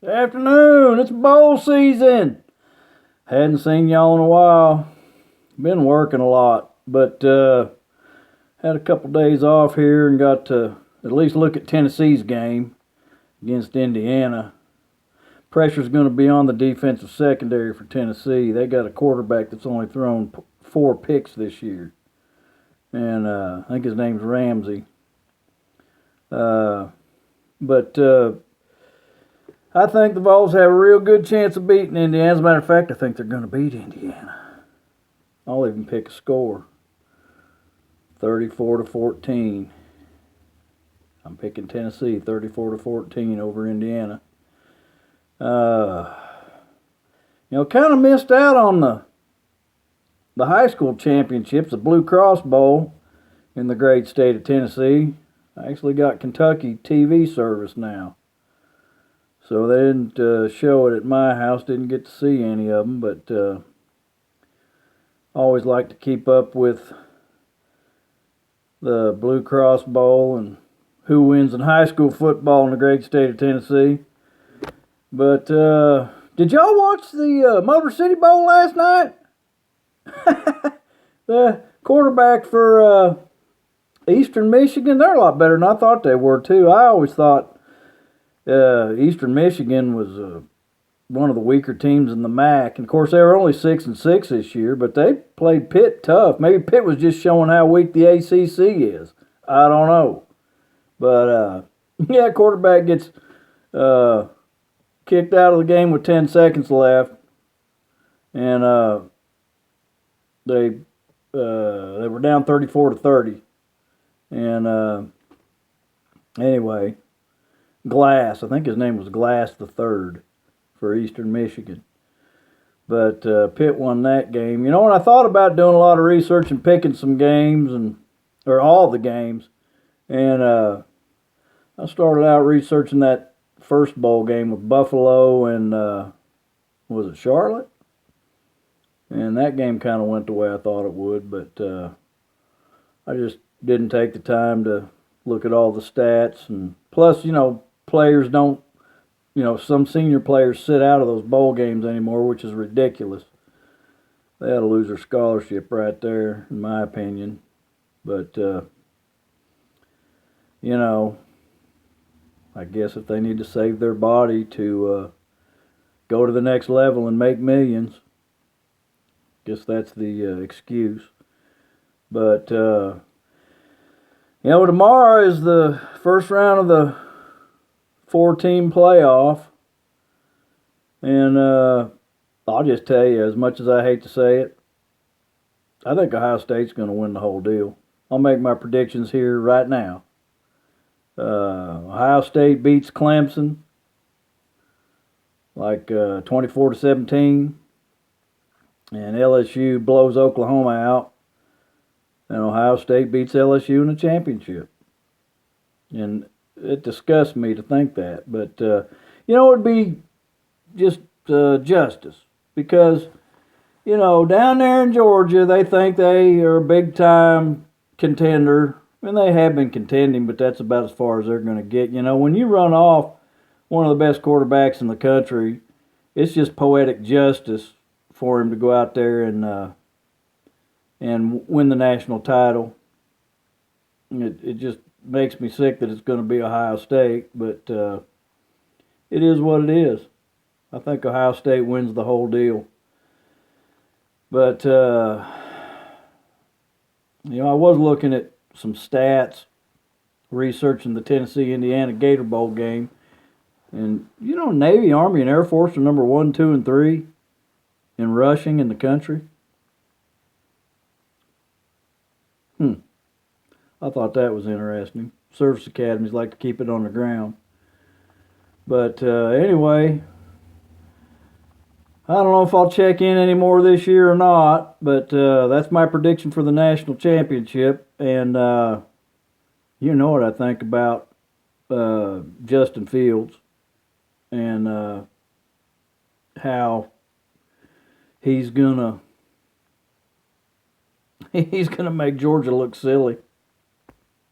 Afternoon, it's bowl season. Hadn't seen y'all in a while. Been working a lot, but had a couple days off here and got to at least look at Tennessee's game against Indiana. Pressure's going to be on the defensive secondary for Tennessee. They got a quarterback that's only thrown 4 picks this year, and I think his name's Ramsey. But I think the Vols have a real good chance of beating Indiana. As a matter of fact, I think they're going to beat Indiana. I'll even pick a score. 34-14. I'm picking Tennessee 34-14 over Indiana. Kind of missed out on the high school championships, the Blue Cross Bowl in the great state of Tennessee. I actually got Kentucky TV service now. So they didn't show it at my house, didn't get to see any of them, but always like to keep up with the Blue Cross Bowl and who wins in high school football in the great state of Tennessee. But did y'all watch the Motor City Bowl last night? The quarterback for Eastern Michigan, they're a lot better than I thought they were too. I always thought Eastern Michigan was one of the weaker teams in the MAC. And of course, they were only 6-6 this year, but they played Pitt tough. Maybe Pitt was just showing how weak the ACC is. I don't know. But, quarterback gets kicked out of the game with 10 seconds left. And they were down 34-30. And anyway, Glass, I think his name was Glass the Third for Eastern Michigan. But Pitt won that game. When I thought about doing a lot of research and picking some games, or all the games, and I started out researching that first bowl game with Buffalo and, was it Charlotte? And that game kind of went the way I thought it would, but I just didn't take the time to look at all the stats. And plus, players don't, some senior players sit out of those bowl games anymore, which is ridiculous. They ought to lose their scholarship right there, in my opinion. But, I guess if they need to save their body to go to the next level and make millions, guess that's the excuse. But, tomorrow is the first round of the 4-team playoff. And I'll just tell you, as much as I hate to say it, I think Ohio State's going to win the whole deal. I'll make my predictions here right now. Ohio State beats Clemson like 24-17. And LSU blows Oklahoma out. And Ohio State beats LSU in the championship. And it disgusts me to think that. But, it would be just justice. Because, down there in Georgia, they think they are a big-time contender. And they have been contending, but that's about as far as they're going to get. When you run off one of the best quarterbacks in the country, it's just poetic justice for him to go out there and win the national title. It just makes me sick that it's going to be Ohio State, but it is what it is. I think Ohio State wins the whole deal. But, I was looking at some stats, researching the Tennessee-Indiana Gator Bowl game. And, Navy, Army, and Air Force are number 1, 2, and 3 in rushing in the country. I thought that was interesting. Service academies like to keep it on the ground. But anyway, I don't know if I'll check in anymore this year or not, but that's my prediction for the national championship. And you know what I think about Justin Fields and how he's gonna make Georgia look silly.